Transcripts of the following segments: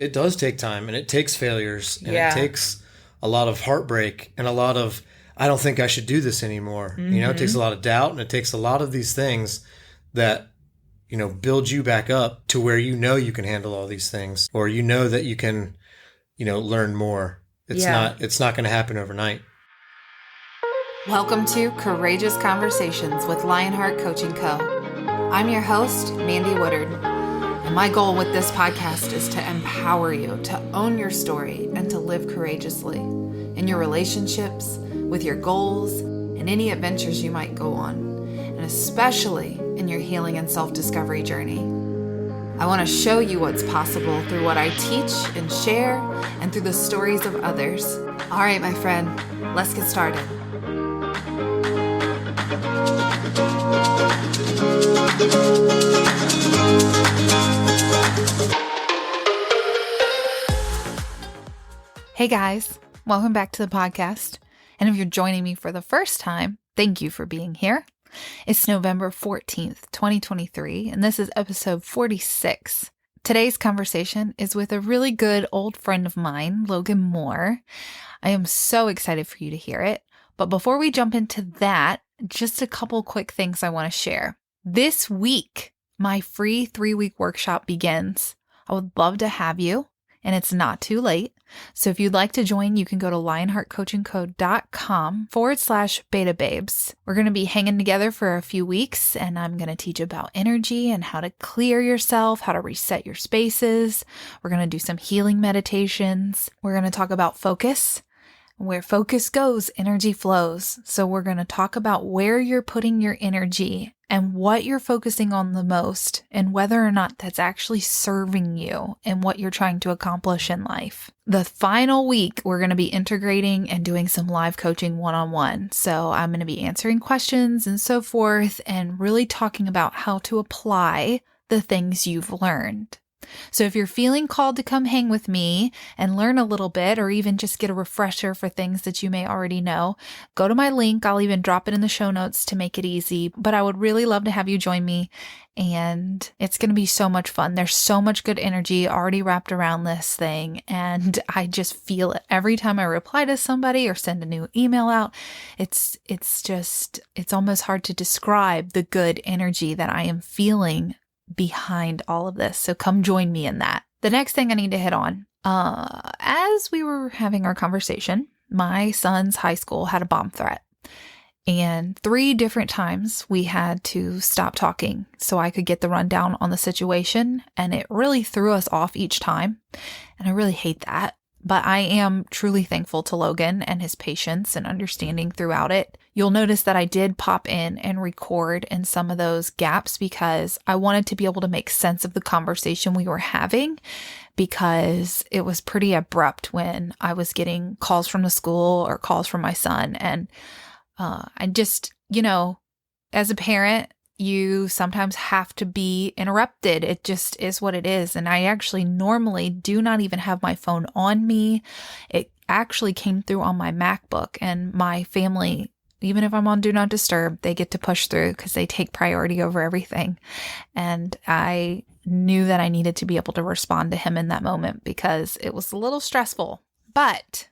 It does take time, and it takes failures, and Yeah. it takes a lot of heartbreak and a lot of, I don't think I should do this anymore. It takes a lot of doubt, and it takes a lot of these things that, build you back up to where you can handle all these things, or that you can, learn more. It's not going to happen overnight. Welcome to Courageous Conversations with Lionheart Coaching Co. I'm your host, Mandy Woodard, and my goal with this podcast is to empower you to own your story and to live courageously in your relationships, with your goals, and any adventures you might go on, and especially in your healing and self-discovery journey. I want to show you what's possible through what I teach and share and through the stories of others. All right, my friend, let's get started. Hey guys, welcome back to the podcast. And if you're joining me for the first time, thank you for being here. It's November 14th, 2023, and this is episode 46. Today's conversation is with a really good old friend of mine, Logan Moore. I am so excited for you to hear it. But before we jump into that, just a couple quick things I want to share. This week, my free 3-week workshop begins. I would love to have you, and it's not too late. So if you'd like to join, you can go to lionheartcoachingco.com/betababes. We're going to be hanging together for a few weeks, and I'm going to teach about energy and how to clear yourself, how to reset your spaces. We're going to do some healing meditations. We're going to talk about focus. Where focus goes, energy flows. So we're going to talk about where you're putting your energy and what you're focusing on the most and whether or not that's actually serving you and what you're trying to accomplish in life. The final week, we're going to be integrating and doing some live coaching one-on-one. So I'm going to be answering questions and so forth and really talking about how to apply the things you've learned. So if you're feeling called to come hang with me and learn a little bit, or even just get a refresher for things that you may already know, go to my link. I'll even drop it in the show notes to make it easy, but I would really love to have you join me, and it's going to be so much fun. There's so much good energy already wrapped around this thing, and I just feel it every time I reply to somebody or send a new email out. It's almost hard to describe the good energy that I am feeling behind all of this. So come join me in that. The next thing I need to hit on, as we were having our conversation, my son's high school had a bomb threat. And 3 different times we had to stop talking so I could get the rundown on the situation. And it really threw us off each time. And I really hate that. But I am truly thankful to Logan and his patience and understanding throughout it. You'll notice that I did pop in and record in some of those gaps because I wanted to be able to make sense of the conversation we were having, because it was pretty abrupt when I was getting calls from the school or calls from my son. And I just, as a parent, you sometimes have to be interrupted. It just is what it is. And I actually normally do not even have my phone on me. It actually came through on my MacBook, and my family, even if I'm on Do Not Disturb, they get to push through because they take priority over everything. And I knew that I needed to be able to respond to him in that moment because it was a little stressful. But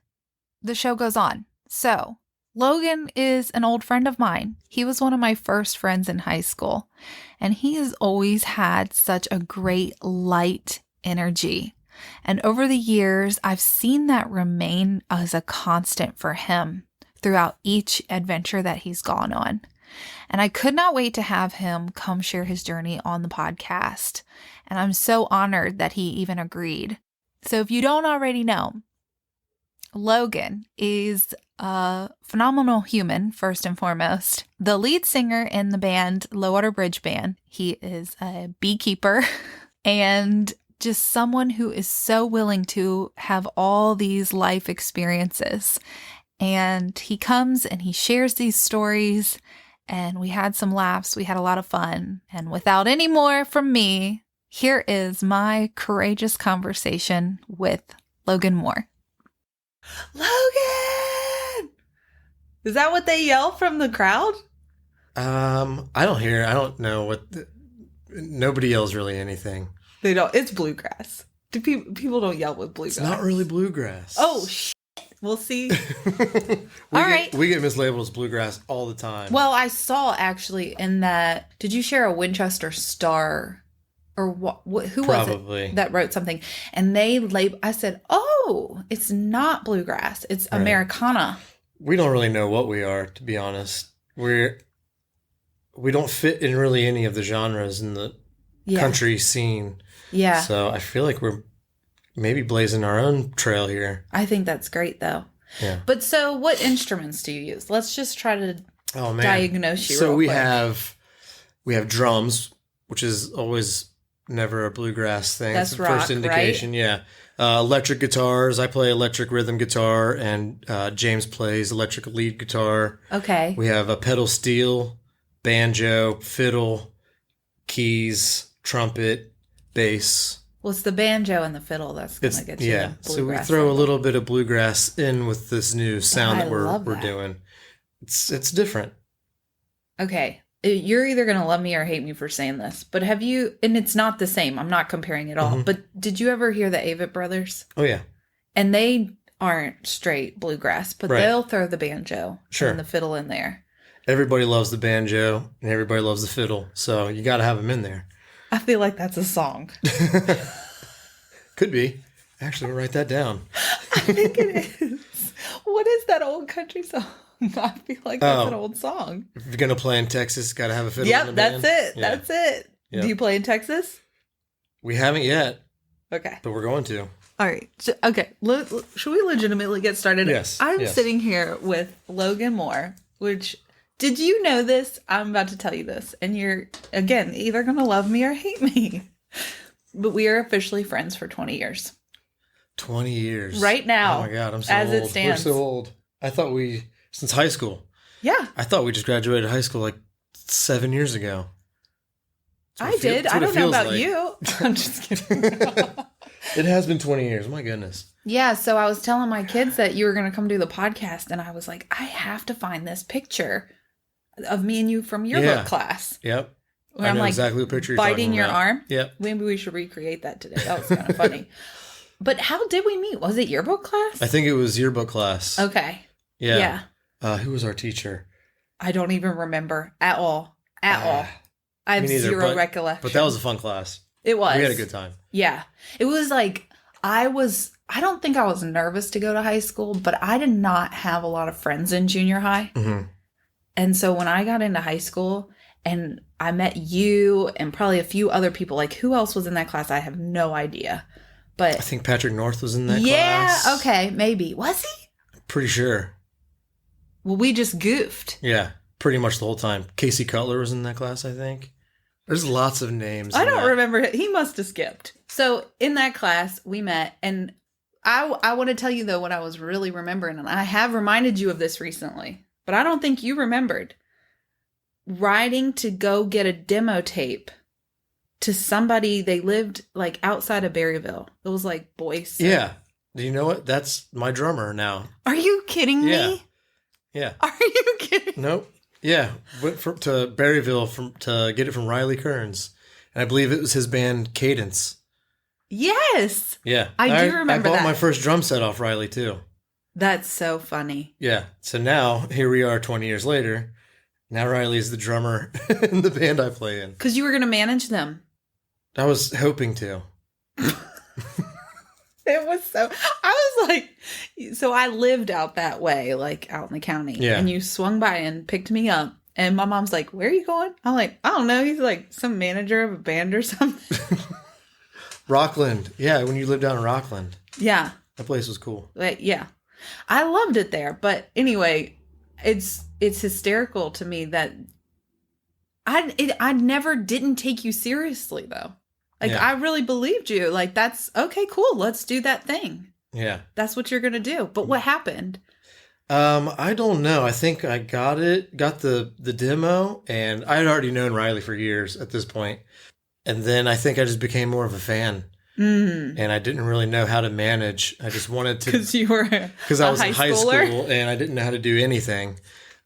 the show goes on. So Logan is an old friend of mine. He was one of my first friends in high school, and he has always had such a great light energy. And over the years, I've seen that remain as a constant for him throughout each adventure that he's gone on. And I could not wait to have him come share his journey on the podcast. And I'm so honored that he even agreed. So if you don't already know, Logan is a phenomenal human, first and foremost. The lead singer in the band, Low Water Bridge Band. He is a beekeeper and just someone who is so willing to have all these life experiences. And he comes and he shares these stories, and we had some laughs. We had a lot of fun. And without any more from me, here is my courageous conversation with Logan Moore. Logan! Is that what they yell from the crowd? I don't know nobody yells really anything. They don't. It's bluegrass. Do people don't yell with bluegrass? It's not really bluegrass. Oh, shit. We'll see. We get mislabeled as bluegrass all the time. Well, I saw actually in that. Did you share a Winchester Star? Or who Probably. was it that wrote something? And they I said, oh, it's not bluegrass. It's Americana. We don't really know what we are, to be honest. We don't fit in really any of the genres in the country scene. Yeah. So I feel like we're maybe blazing our own trail here. I think that's great, though. Yeah. But so what instruments do you use? Let's just try to diagnose you So real we quick. we have drums, which is always never a bluegrass thing. That's it's the first rock, indication, right? yeah. Electric guitars. I play electric rhythm guitar, and James plays electric lead guitar. Okay. We have a pedal steel, banjo, fiddle, keys, trumpet, bass. Well, it's the banjo and the fiddle that's going to get you the So we bluegrass throw level. a little bit of bluegrass in with this new sound that love we're that. doing. It's different. Okay. You're either going to love me or hate me for saying this, but have you, and it's not the same, I'm not comparing at all, Mhm. but did you ever hear the Avett Brothers? Oh yeah. And they aren't straight bluegrass, but Right. they'll throw the banjo Sure. and the fiddle in there. Everybody loves the banjo and everybody loves the fiddle, so you got to have them in there. I feel like that's a song. Could be. Actually, we'll write that down. I think it is. What is that old country song? I feel like that's an old song. If you're gonna play in Texas, got to have a fiddle. in Yep, the that's band. it. Yeah. That's it. Yep. Do you play in Texas? We haven't yet, Okay. but we're going to. All right. So, okay. Should we legitimately get started? Yes, I'm yes. sitting here with Logan Moore, which, did you know this? I'm about to tell you this. And you're, again, either going to love me or hate me. But we are officially friends for 20 years. 20 years. Right now. Oh my God, I'm so as old. it stands. We're so old. I thought since high school. Yeah. I thought we just graduated high school like 7 years ago. I did. I don't know about you. I'm just kidding. It has been 20 years. My goodness. Yeah, so I was telling my kids that you were going to come do the podcast, and I was like, I have to find this picture of me and you from yearbook class. Yep. Where I I'm know like exactly what picture you're biting talking your about. arm. Yep. Maybe we should recreate that today. That was kind of funny. But how did we meet? Was it yearbook class? I think it was yearbook class. Okay. Yeah. Who was our teacher? I don't even remember at all. At all. I have me neither, zero recollection. But that was a fun class. It was. We had a good time. Yeah. It was like, I don't think I was nervous to go to high school, but I did not have a lot of friends in junior high. Mm-hmm. And so when I got into high school and I met you and probably a few other people, like who else was in that class? I have no idea. I But think Patrick North was in that yeah, class. okay, maybe. Was he? Pretty sure. Well, we just goofed. Yeah, pretty much the whole time. Casey Cutler was in that class, I think. There's lots of names. I in don't that. remember. He must have skipped. So in that class, we met. And I want to tell you, though, what I was really remembering. And I have reminded you of this recently. But I don't think you remembered. Riding to go get a demo tape to somebody. They lived like outside of Berryville. It was like boys. Yeah. Do you know what? That's my drummer now. Are you kidding me? Yeah. Are you kidding? Nope. Yeah. Went to Berryville to get it from Riley Kearns. And I believe it was his band Cadence. Yes. Yeah. I do remember I bought that. my first drum set off Riley too. That's so funny. Yeah. So now, here we are 20 years later. Now Riley's the drummer in the band I play in. Because you were going to manage them. I was hoping to. It was so, I was like, so I lived out that way, like out in the county. Yeah. And you swung by and picked me up. And my mom's like, where are you going? I'm like, I don't know. He's like some manager of a band or something. Rockland. Yeah, when you lived down in Rockland. Yeah. That place was cool. Like, yeah. I loved it there. But anyway, it's hysterical to me that I never didn't take you seriously, though. Like, Yeah. I really believed you. Like, that's okay, cool. Let's do that thing. Yeah. That's what you're going to do. But what happened? I don't know. I think I got the demo, and I had already known Riley for years at this point. And then I think I just became more of a fan. Mm. And I didn't really know how to manage. I just wanted to, Because you were because I was in high schooler? school and I didn't know how to do anything.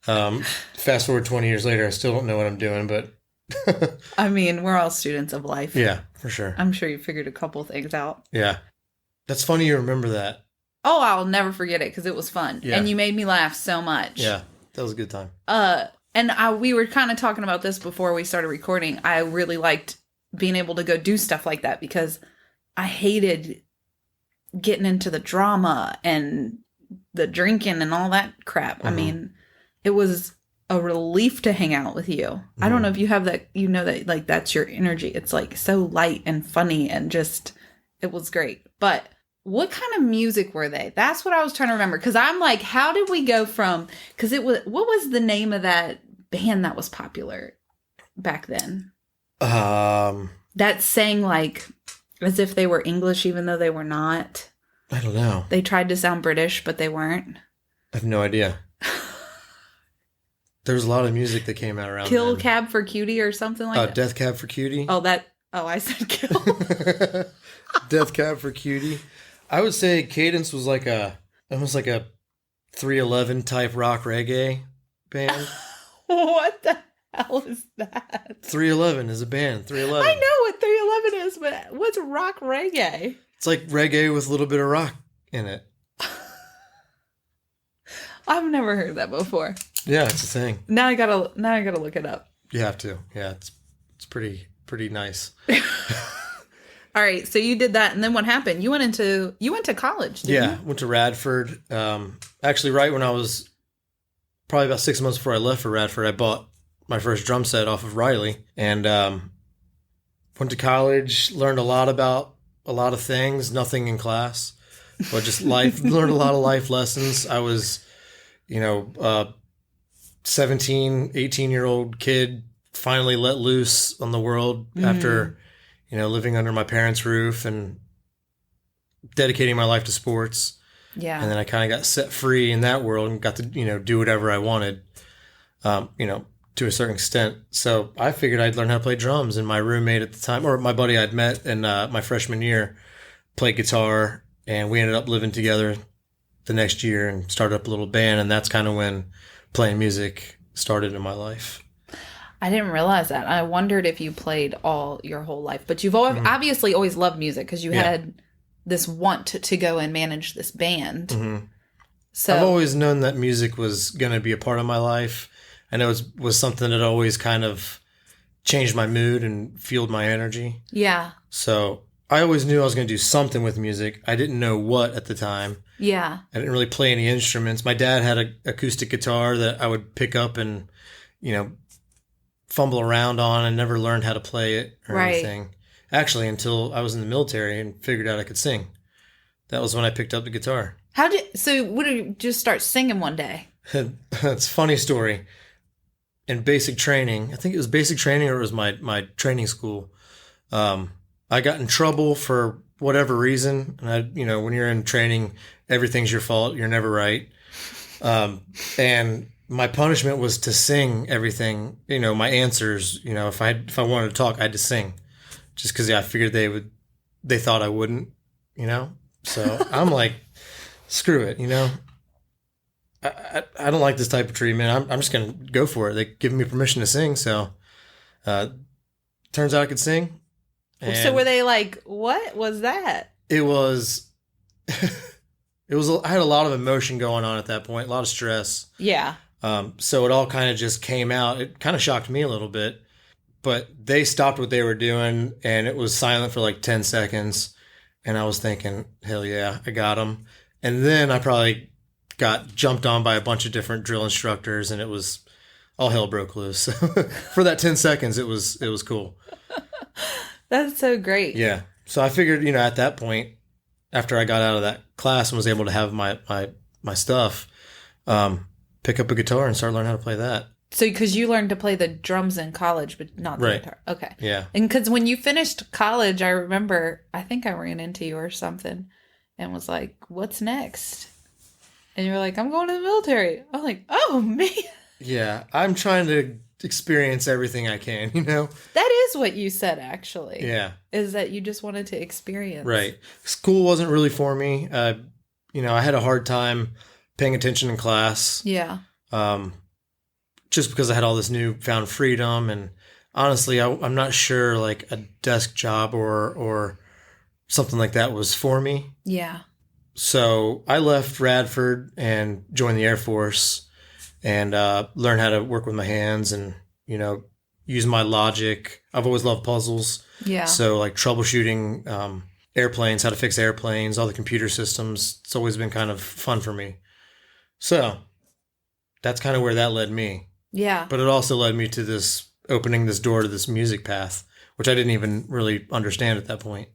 Fast forward 20 years later, I still don't know what I'm doing, but I mean, we're all students of life. Yeah, for sure. I'm sure you figured a couple things out. Yeah. That's funny you remember that. Oh, I'll never forget it because it was fun. Yeah. And you made me laugh so much. Yeah, that was a good time. We were kind of talking about this before we started recording. I really liked being able to go do stuff like that because I hated getting into the drama and the drinking and all that crap. Mm-hmm. I mean, it was a relief to hang out with you. Mm-hmm. I don't know if you have that, you know, that like that's your energy. It's like so light and funny and just, it was great. But what kind of music were they? That's what I was trying to remember. Because I'm like, how did we go from, because it was, what was the name of that band that was popular back then? That sang like as if they were English, even though they were not. I don't know. They tried to sound British, but they weren't. I have no idea. There's a lot of music that came out around Kill then. Cab for Cutie or something like that. Oh, Death Cab for Cutie? I said kill. Death Cab for Cutie. I would say Cadence was like almost like a 311 type rock reggae band. What the hell is that? 311 is a band. 311. I know what 311 is, but what's rock reggae? It's like reggae with a little bit of rock in it. I've never heard that before. Yeah, it's a thing. Now I gotta look it up. You have to. Yeah, it's pretty nice. All right, so you did that, and then what happened? You went to college, didn't you? Went to Radford. Actually, right when I was probably about 6 months before I left for Radford, I bought my first drum set off of Riley, and went to college. Learned a lot about a lot of things. Nothing in class, but just life. Learned a lot of life lessons. I was, 17, 18-year-old kid finally let loose on the world after, living under my parents' roof and dedicating my life to sports. Yeah. And then I kind of got set free in that world and got to, do whatever I wanted, to a certain extent. So I figured I'd learn how to play drums. And my roommate at the time, or my buddy I'd met in my freshman year, played guitar. And we ended up living together the next year and started up a little band. And that's kind of when playing music started in my life. I didn't realize that. I wondered if you played all your whole life, but you've obviously always loved music because you had this want to go and manage this band. Mm-hmm. So I've always known that music was going to be a part of my life. I know it was something that always kind of changed my mood and fueled my energy. Yeah. So I always knew I was going to do something with music. I didn't know what at the time. Yeah. I didn't really play any instruments. My dad had an acoustic guitar that I would pick up and, fumble around on and never learned how to play it or anything. Actually, until I was in the military and figured out I could sing. That was when I picked up the guitar. What did you just start singing one day? It's a funny story. In basic training, I think it was basic training or it was my training school. I got in trouble for whatever reason. And when you're in training, everything's your fault. You're never right. And my punishment was to sing everything, my answers, if I wanted to talk, I had to sing just because I figured they thought I wouldn't, so I'm like, screw it. I don't like this type of treatment. I'm just going to go for it. They give me permission to sing. So, turns out I could sing. So were they like, what was that? It was, I had a lot of emotion going on at that point, a lot of stress. Yeah. So it all kind of just came out. It kind of shocked me a little bit, but they stopped what they were doing and it was silent for like 10 seconds. And I was thinking, hell yeah, I got them. And then I probably got jumped on by a bunch of different drill instructors and it was all hell broke loose. For that 10 seconds, it was cool. That's so great. Yeah. So I figured, at that point, after I got out of that class and was able to have my stuff, pick up a guitar and start learning how to play that. So, because you learned to play the drums in college, but not the guitar. Okay. Yeah. And because when you finished college, I remember, I think I ran into you or something and was like, what's next? And you were like, I'm going to the military. I'm like, oh, man. Yeah. I'm trying to experience everything I can, That is what you said, actually. Yeah. Is that you just wanted to experience. Right. School wasn't really for me. I had a hard time paying attention in class. Yeah. Just because I had all this newfound freedom and honestly, I'm not sure like a desk job or something like that was for me. Yeah. So I left Radford and joined the Air Force and learned how to work with my hands and, use my logic. I've always loved puzzles. Yeah. So like troubleshooting airplanes, how to fix airplanes, all the computer systems. It's always been kind of fun for me. So that's kind of where that led me. Yeah. But it also led me to opening this door to this music path, which I didn't even really understand at that point.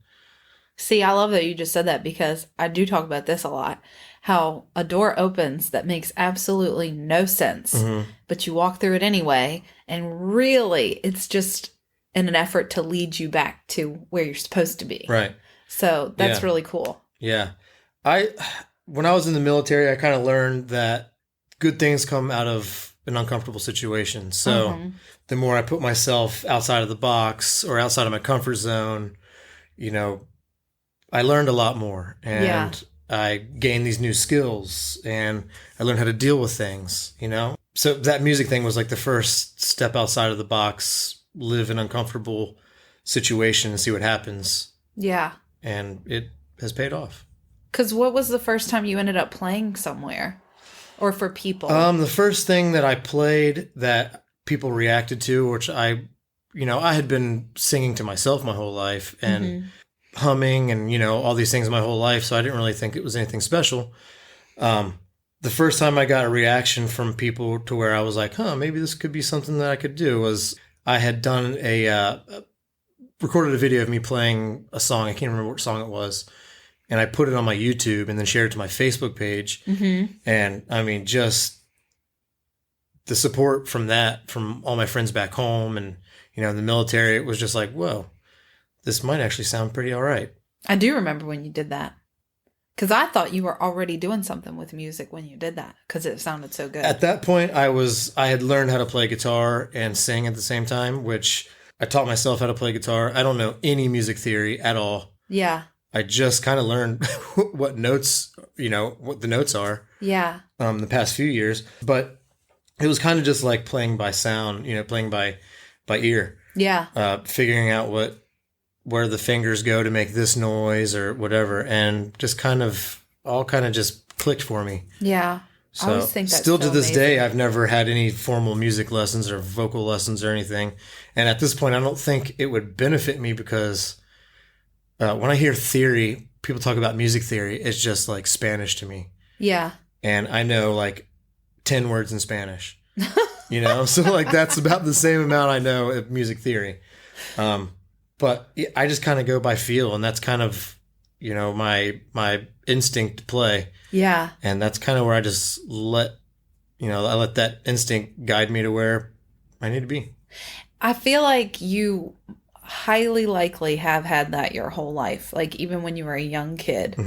See, I love that you just said that because I do talk about this a lot. How a door opens that makes absolutely no sense, but you walk through it anyway. And really, it's just in an effort to lead you back to where you're supposed to be. Right. So that's really cool. Yeah. When I was in the military, I kind of learned that good things come out of an uncomfortable situation. So the more I put myself outside of the box or outside of my comfort zone, I learned a lot more and I gained these new skills and I learned how to deal with things, So that music thing was like the first step outside of the box, live in an uncomfortable situation and see what happens. Yeah. And it has paid off. Because what was the first time you ended up playing somewhere or for people? The first thing that I played that people reacted to, which I had been singing to myself my whole life and humming and, all these things my whole life. So I didn't really think it was anything special. The first time I got a reaction from people to where I was like, maybe this could be something that I could do was I had done recorded a video of me playing a song. I can't remember what song it was. And I put it on my YouTube and then shared it to my Facebook page. And I mean, just the support from all my friends back home and, in the military, it was just like, whoa, this might actually sound pretty all right. I do remember when you did that. Because I thought you were already doing something with music when you did that because it sounded so good. At that point, I had learned how to play guitar and sing at the same time, which I taught myself how to play guitar. I don't know any music theory at all. Yeah. I just kind of learned what notes, what the notes are. Yeah. The past few years. But it was kind of just like playing by sound, playing by ear. Yeah. Figuring out where the fingers go to make this noise or whatever. And just all just clicked for me. Yeah. So I always think that's still so to this amazing. day, I've never had any formal music lessons or vocal lessons or anything. And at this point, I don't think it would benefit me because when I hear theory, people talk about music theory, it's just like Spanish to me. Yeah. And I know like 10 words in Spanish, so like that's about the same amount I know of music theory. But I just kind of go by feel, and that's kind of, my instinct to play. Yeah. And that's kind of where I just I let that instinct guide me to where I need to be. I feel like you highly likely have had that your whole life, like even when you were a young kid,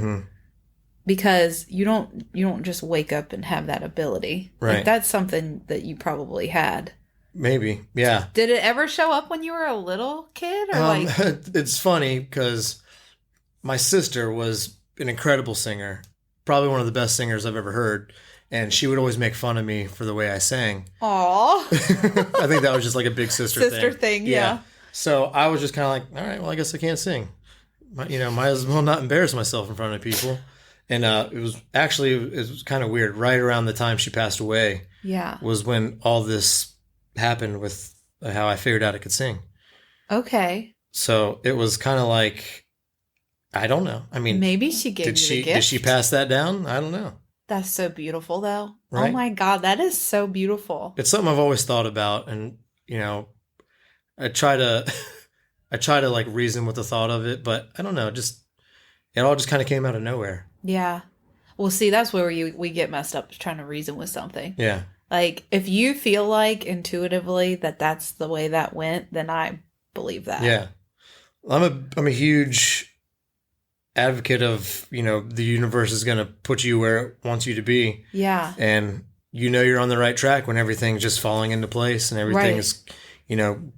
because you don't just wake up and have that ability. Right. Like that's something that you probably had. Maybe. Yeah. Did it ever show up when you were a little kid or It's funny because my sister was an incredible singer, probably one of the best singers I've ever heard. And she would always make fun of me for the way I sang. Aw. I think that was just like a big sister thing. Yeah. So I was just kind of like, all right, well, I guess I can't sing. Might as well not embarrass myself in front of people. And it was kind of weird. Right around the time she passed away, was when all this happened with how I figured out I could sing. Okay. So it was kind of like, I don't know. I mean, maybe she gave you the gift. Did she pass that down? I don't know. That's so beautiful, though. Right? Oh my God, that is so beautiful. It's something I've always thought about, and I try to like reason with the thought of it, but I don't know. It all just kind of came out of nowhere. Yeah. Well, see, that's where we get messed up trying to reason with something. Yeah. Like if you feel like intuitively that that's the way that went, then I believe that. Yeah. I'm a huge advocate of, the universe is going to put you where it wants you to be. Yeah. And you're on the right track when everything's just falling into place and everything is,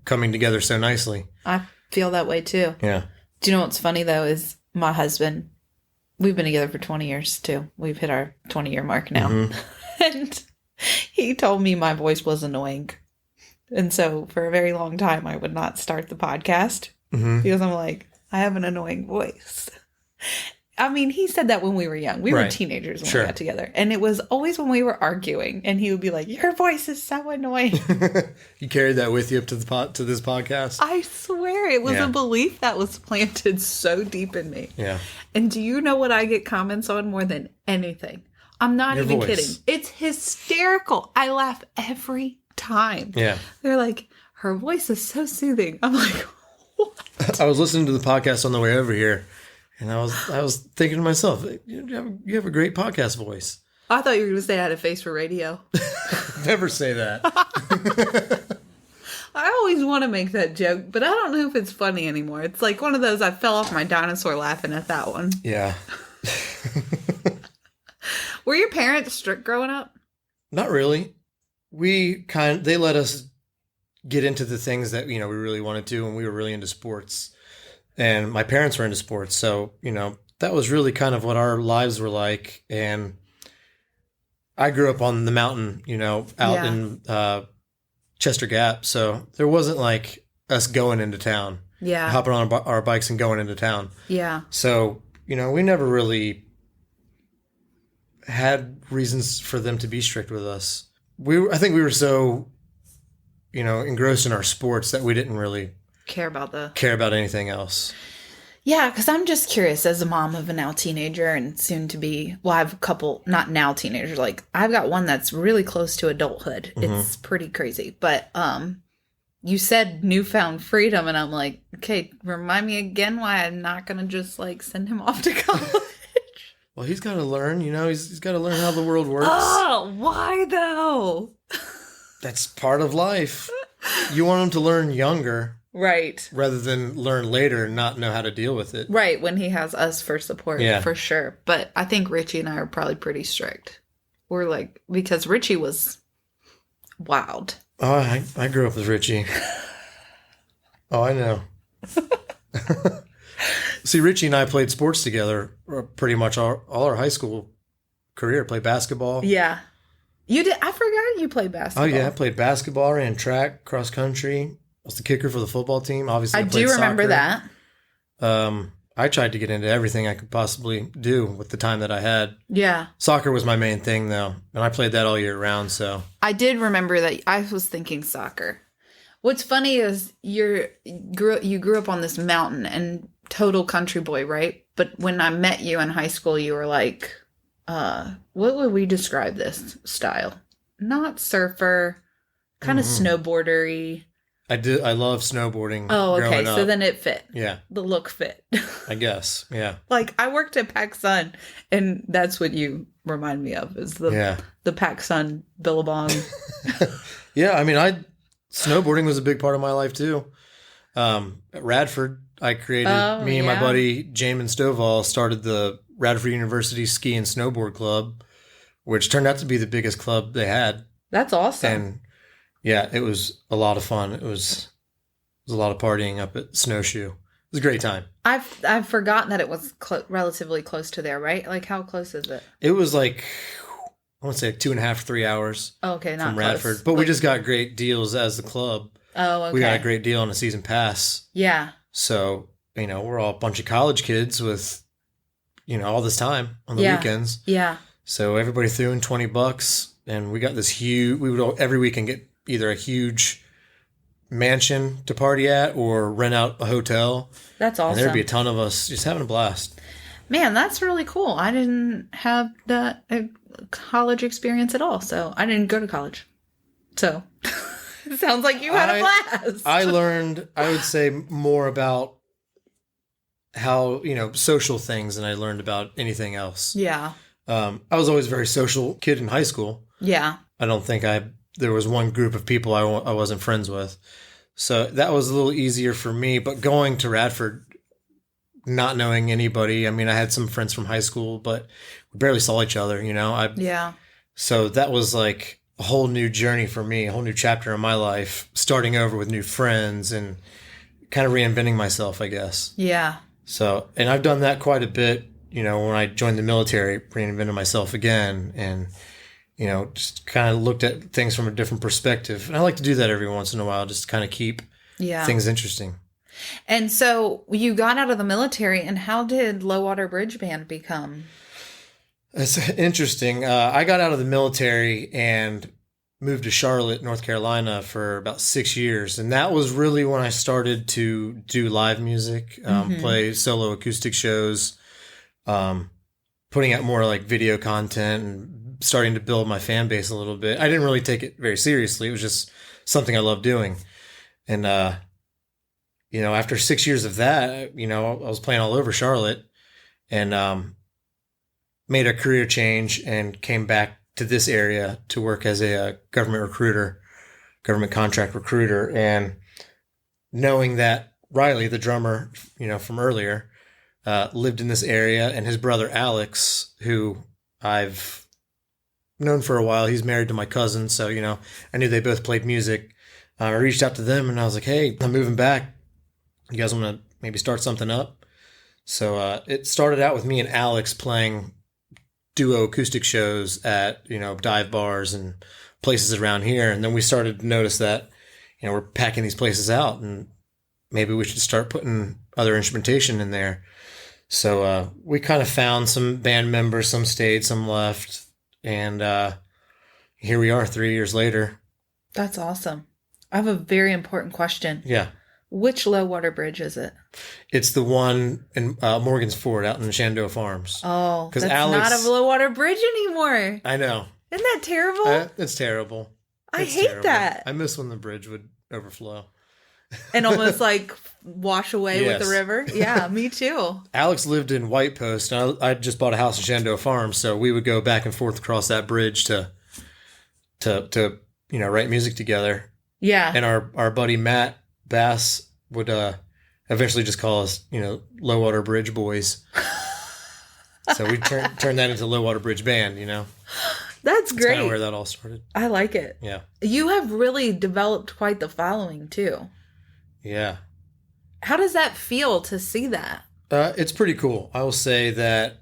coming together so nicely. I feel that way too. Yeah. Do you know what's funny though is my husband, we've been together for 20 years too. We've hit our 20-year mark now. And he told me my voice was annoying. And so for a very long time, I would not start the podcast because I'm like, I have an annoying voice. I mean, he said that when we were young. We were teenagers when we got together. And it was always when we were arguing. And he would be like, your voice is so annoying. You carried that with you up to this podcast? I swear it was a belief that was planted so deep in me. Yeah. And do you know what I get comments on more than anything? I'm not even kidding. It's hysterical. I laugh every time. Yeah. They're like, her voice is so soothing. I'm like, what? I was listening to the podcast on the way over here. And I was thinking to myself, you have a great podcast voice. I thought you were going to say I had a face for radio. Never say that. I always want to make that joke, but I don't know if it's funny anymore. It's like one of those, I fell off my dinosaur laughing at that one. Yeah. Were your parents strict growing up? Not really. They let us get into the things that, we really wanted to, and we were really into sports. And my parents were into sports. So, that was really kind of what our lives were like. And I grew up on the mountain, out in Chester Gap. So there wasn't like us going into town. Yeah. Hopping on our bikes and going into town. Yeah. So, we never really had reasons for them to be strict with us. I think we were so, engrossed in our sports that we didn't really care about anything else. Yeah, because I'm just curious as a mom of a now teenager and soon to be, I have a couple, not now teenagers, like I've got one that's really close to adulthood. Mm-hmm. It's pretty crazy. But you said newfound freedom, and I'm like, okay, remind me again why I'm not going to just like send him off to college. Well, he's got to learn, he's got to learn how the world works. Oh, why though? That's part of life. You want him to learn younger. Right. Rather than learn later and not know how to deal with it. Right, when he has us for support, for sure. But I think Richie and I are probably pretty strict. We're like, because Richie was wild. Oh, I grew up with Richie. Oh, I know. See, Richie and I played sports together pretty much all our high school career. Played basketball. Yeah. You did? I forgot you played basketball. Oh, yeah. I played basketball, ran track, cross country. I was the kicker for the football team. Obviously, I do remember soccer. That. I tried to get into everything I could possibly do with the time that I had. Yeah. Soccer was my main thing, though. And I played that all year round, so. I did remember that. I was thinking soccer. What's funny is you grew up on this mountain and total country boy, right? But when I met you in high school, you were like, what would we describe this style? Not surfer, kind of snowboardery. I love snowboarding. Oh, okay. So then it fit. Yeah. The look fit. I guess. Yeah. Like I worked at PacSun, and that's what you remind me of is the PacSun Billabong. Yeah. I mean, snowboarding was a big part of my life too. At Radford, I created, me and my buddy Jamin Stovall started the Radford University Ski and Snowboard Club, which turned out to be the biggest club they had. That's awesome. And yeah, it was a lot of fun. It was a lot of partying up at Snowshoe. It was a great time. I've forgotten that it was relatively close to there, right? Like how close is it? It was like, I want to say 2.5, 3 hours. Oh, okay, not from Radford. Close. But we just got great deals as the club. Oh, okay. We got a great deal on a season pass. Yeah. So, we're all a bunch of college kids with, all this time on the weekends. Yeah. So everybody threw in $20 and we got this huge, we would all, every weekend get either a huge mansion to party at or rent out a hotel. That's awesome. And there'd be a ton of us just having a blast. Man, that's really cool. I didn't have that college experience at all. So I didn't go to college. So it sounds like you had a blast. I learned, I would say, more about how, social things than I learned about anything else. Yeah. I was always a very social kid in high school. Yeah. I don't think there was one group of people I wasn't friends with. So that was a little easier for me. But going to Radford, not knowing anybody, I mean, I had some friends from high school, but we barely saw each other, Yeah. So that was like a whole new journey for me, a whole new chapter in my life, starting over with new friends and kind of reinventing myself, I guess. Yeah. So, and I've done that quite a bit, when I joined the military, reinvented myself again and, just kind of looked at things from a different perspective. And I like to do that every once in a while, just to kind of keep things interesting. And so you got out of the military, and how did Low Water Bridge Band become? It's interesting. I got out of the military and moved to Charlotte, North Carolina for about 6 years. And that was really when I started to do live music, play solo acoustic shows, putting out more like video content and starting to build my fan base a little bit. I didn't really take it very seriously. It was just something I loved doing. And, after 6 years of that, I was playing all over Charlotte and made a career change and came back to this area to work as a government contract recruiter. And knowing that Riley, the drummer, from earlier, lived in this area, and his brother Alex, who I've known for a while, he's married to my cousin. So, I knew they both played music. I reached out to them and I was like, hey, I'm moving back. You guys want to maybe start something up? So it started out with me and Alex playing duo acoustic shows at, dive bars and places around here. And then we started to notice that, we're packing these places out and maybe we should start putting other instrumentation in there. So we kind of found some band members, some stayed, some left. And here we are 3 years later. That's awesome. I have a very important question. Yeah. Which low water bridge is it? It's the one in Morgan's Ford out in Shenandoah Farms. Oh, that's not a low water bridge anymore. I know. Isn't that terrible? It's terrible. I hate that. I miss when the bridge would overflow. And almost like wash away with the river. Yeah, me too. Alex lived in White Post, and I just bought a house in Shenandoah Farms, so we would go back and forth across that bridge to write music together. Yeah. And our buddy Matt Bass would eventually just call us, Low Water Bridge Boys. So we turned that into Low Water Bridge Band, That's great. That's kind of where that all started. I like it. Yeah. You have really developed quite the following, too. Yeah. How does that feel to see that? It's pretty cool. I will say that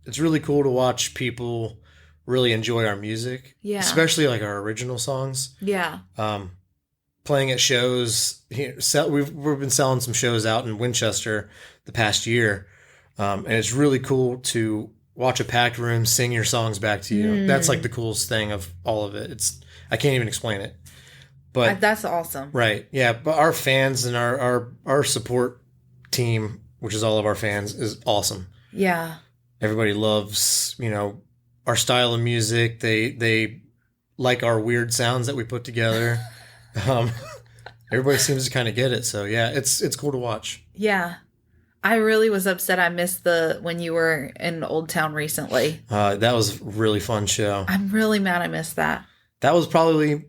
it's really cool to watch people really enjoy our music. Yeah. Especially like our original songs. Yeah. Playing at shows. We've been selling some shows out in Winchester the past year. And it's really cool to watch a packed room sing your songs back to you. That's like the coolest thing of all of it. I can't even explain it. But that's awesome. Right. Yeah. But our fans and our support team, which is all of our fans, is awesome. Yeah. Everybody loves, our style of music. They like our weird sounds that we put together. Everybody seems to kind of get it. So yeah, it's cool to watch. Yeah. I really was upset I missed when you were in Old Town recently. That was a really fun show. I'm really mad I missed that. That was probably,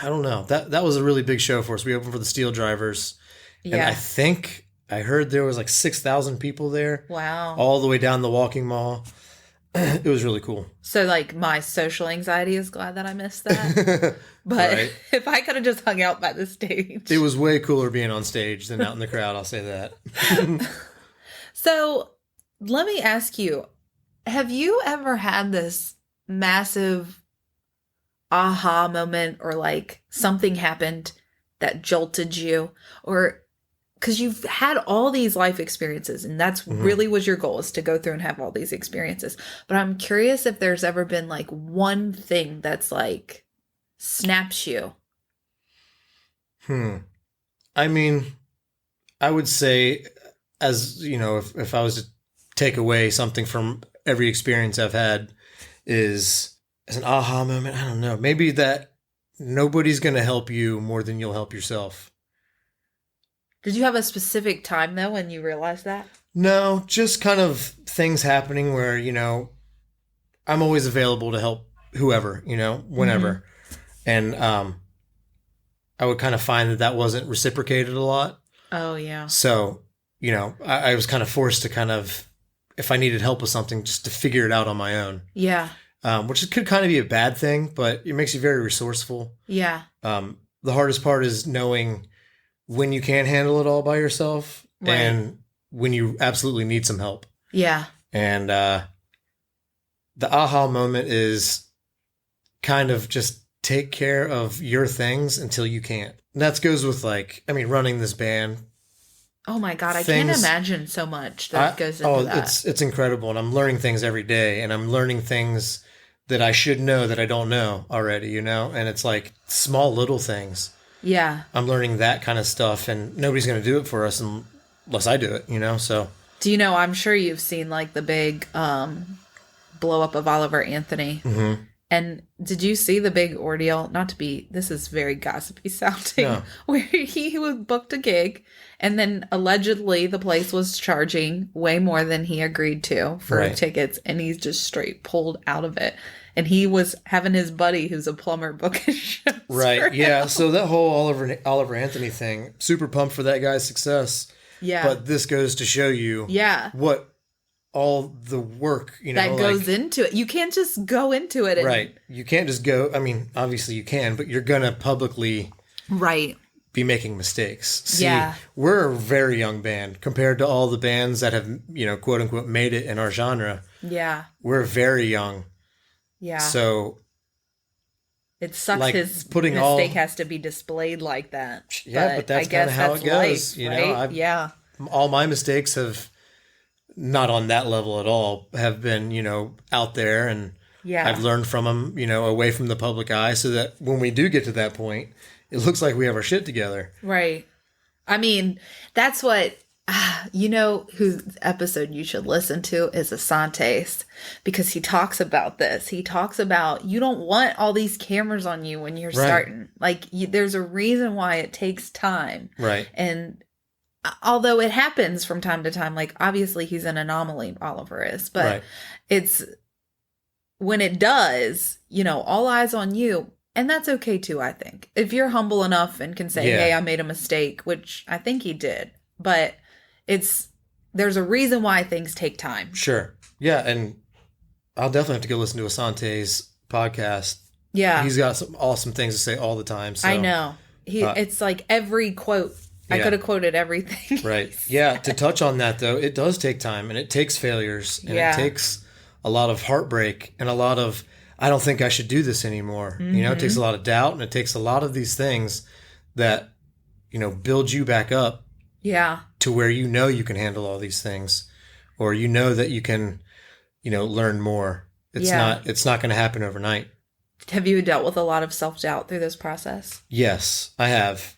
I don't know. That was a really big show for us. We opened for the Steel Drivers. Yeah. And I think I heard there was like 6,000 people there. Wow. All the way down the Walking Mall. It was really cool. So like my social anxiety is glad that I missed that. But right. If I could have just hung out by the stage. It was way cooler being on stage than out in the crowd. I'll say that. So let me ask you, have you ever had this massive aha moment or like something happened that jolted you? Or because you've had all these life experiences and that's really was your goal, is to go through and have all these experiences. But I'm curious if there's ever been like one thing that's like snaps you. I mean, I would say, as if I was to take away something from every experience I've had, is as an aha moment, I don't know, maybe that nobody's going to help you more than you'll help yourself. Did you have a specific time, though, when you realized that? No, just kind of things happening where, I'm always available to help whoever, whenever. And I would kind of find that wasn't reciprocated a lot. Oh, yeah. So, I was kind of forced to kind of, if I needed help with something, just to figure it out on my own. Yeah. Which could kind of be a bad thing, but it makes you very resourceful. Yeah. The hardest part is knowing when you can't handle it all by yourself, right, and when you absolutely need some help. Yeah. And the aha moment is kind of just take care of your things until you can't. And that goes with running this band. Oh my God, I can't imagine so much that goes into that. It's incredible. And I'm learning things every day, and I'm learning things that I should know that I don't know already, and it's like small little things. Yeah. I'm learning that kind of stuff, and nobody's going to do it for us unless I do it, so. Do you know, I'm sure you've seen like the big blow up of Oliver Anthony. Mm-hmm. And did you see the big ordeal? This is very gossipy sounding, yeah. where he was booked a gig, and then allegedly the place was charging way more than he agreed to for tickets, and he's just straight pulled out of it. And he was having his buddy, who's a plumber, book his shows. Right, yeah. So that whole Oliver Anthony thing, super pumped for that guy's success. Yeah. But this goes to show you what all the work, that goes into it. You can't just go into it. Right. You can't just go. I mean, obviously you can, but you're going to publicly be making mistakes. See, we're a very young band compared to all the bands that have, quote unquote, made it in our genre. Yeah. We're very young. Yeah. So it sucks his mistake has to be displayed like that. Yeah, but that's kind of how it goes. Life, right? All my mistakes have not on that level at all, have been, out there, and I've learned from them, away from the public eye, so that when we do get to that point, it looks like we have our shit together. Right. I mean, that's what, whose episode you should listen to is Asante's, because he talks about this. He talks about, you don't want all these cameras on you when you're starting. There's a reason why it takes time. Right. And although it happens from time to time, obviously he's an anomaly, Oliver is, but it's when it does, all eyes on you. And that's okay too, I think. If you're humble enough and can say, hey, I made a mistake, which I think he did, but there's a reason why things take time. Sure. Yeah. And I'll definitely have to go listen to Asante's podcast. Yeah. He's got some awesome things to say all the time. So, I know. It's like every quote. I could have quoted everything. Right. Yeah. To touch on that, though, it does take time, and it takes failures, and it takes a lot of heartbreak and a lot of, I don't think I should do this anymore. Mm-hmm. It takes a lot of doubt, and it takes a lot of these things that, build you back up. Yeah. To where you can handle all these things, or that you can, learn more. It's not going to happen overnight. Have you dealt with a lot of self-doubt through this process? Yes, I have.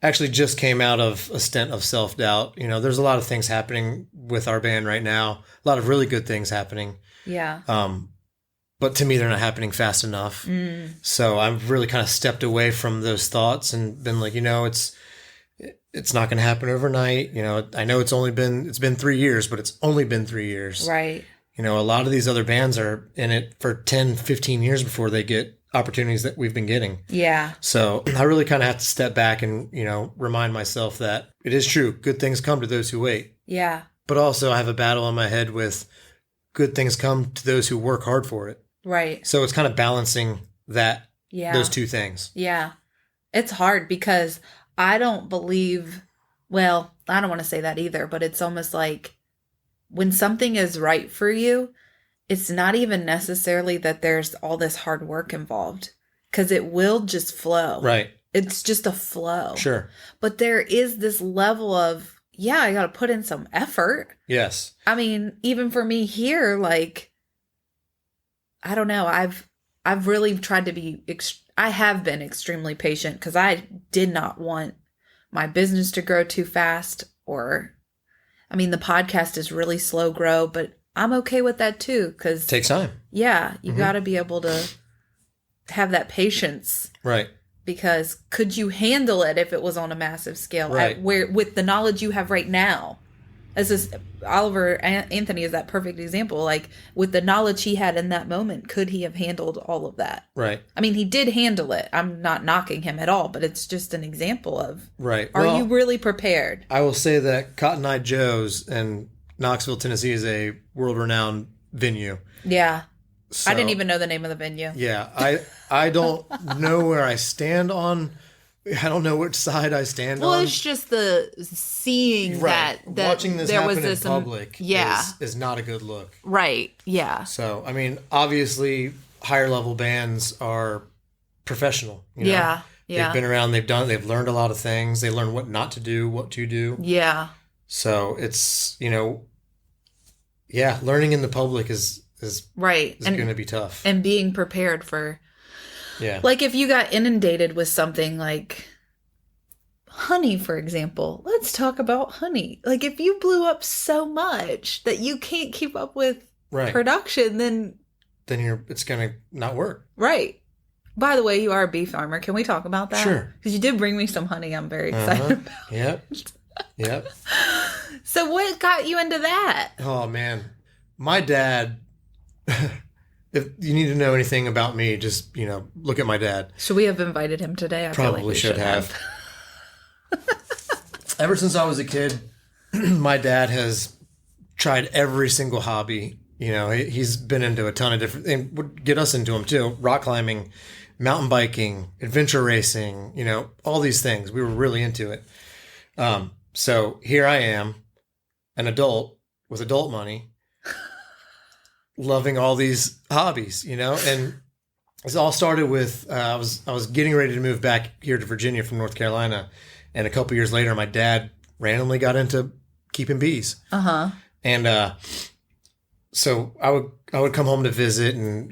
Actually just came out of a stint of self-doubt. There's a lot of things happening with our band right now. A lot of really good things happening. Yeah. But to me, they're not happening fast enough. So I've really kind of stepped away from those thoughts and been like, it's not going to happen overnight. I know it's been 3 years, but it's only been 3 years. Right. A lot of these other bands are in it for 10, 15 years before they get opportunities that we've been getting. Yeah. So I really kind of have to step back and, remind myself that it is true. Good things come to those who wait. Yeah. But also I have a battle in my head with good things come to those who work hard for it. Right. So it's kind of balancing those two things. Yeah. It's hard because I don't believe, I don't want to say that either, but it's almost like when something is right for you, it's not even necessarily that there's all this hard work involved, because it will just flow. Right. It's just a flow. Sure. But there is this level of, I got to put in some effort. Yes. I mean, even for me here, I don't know. I've really tried to be, I have been extremely patient, because I did not want my business to grow too fast, the podcast is really slow grow, but I'm okay with that too, because takes time. Yeah, you got to be able to have that patience, right? Because could you handle it if it was on a massive scale, right? With the knowledge you have right now? Oliver Anthony is that perfect example. With the knowledge he had in that moment, could he have handled all of that? Right. He did handle it. I'm not knocking him at all, but it's just an example of, right. Are you really prepared? I will say that Cotton Eye Joe's and Knoxville, Tennessee is a world-renowned venue. Yeah. So, I didn't even know the name of the venue. Yeah. I don't know where I stand on I don't know which side I stand Well, on. it's just the seeing that watching this there happen was this in public is not a good look. Right. Yeah. So, I mean, obviously, higher level bands are professional. You know? Yeah. Yeah. They've been around. They've learned a lot of things. They learn what not to do, what to do. Yeah. So it's, learning in the public is right. going to be tough. And being prepared for, yeah. Like if you got inundated with something like honey, for example, let's talk about honey. Like if you blew up so much that you can't keep up with production, then it's going to not work. Right. By the way, you are a bee farmer. Can we talk about that? Sure. Because you did bring me some honey I'm very excited about. Yep. So what got you into that? Oh, man. My dad, if you need to know anything about me, just, look at my dad. Should we have invited him today? I feel Probably like we should have. Ever since I was a kid, my dad has tried every single hobby. He's been into a ton of different, and would get us into them too. Rock climbing, mountain biking, adventure racing, all these things. We were really into it. So here I am, an adult with adult money, loving all these hobbies, and it all started with, I was getting ready to move back here to Virginia from North Carolina. And a couple years later, my dad randomly got into keeping bees. Uh-huh. And, so I would come home to visit and,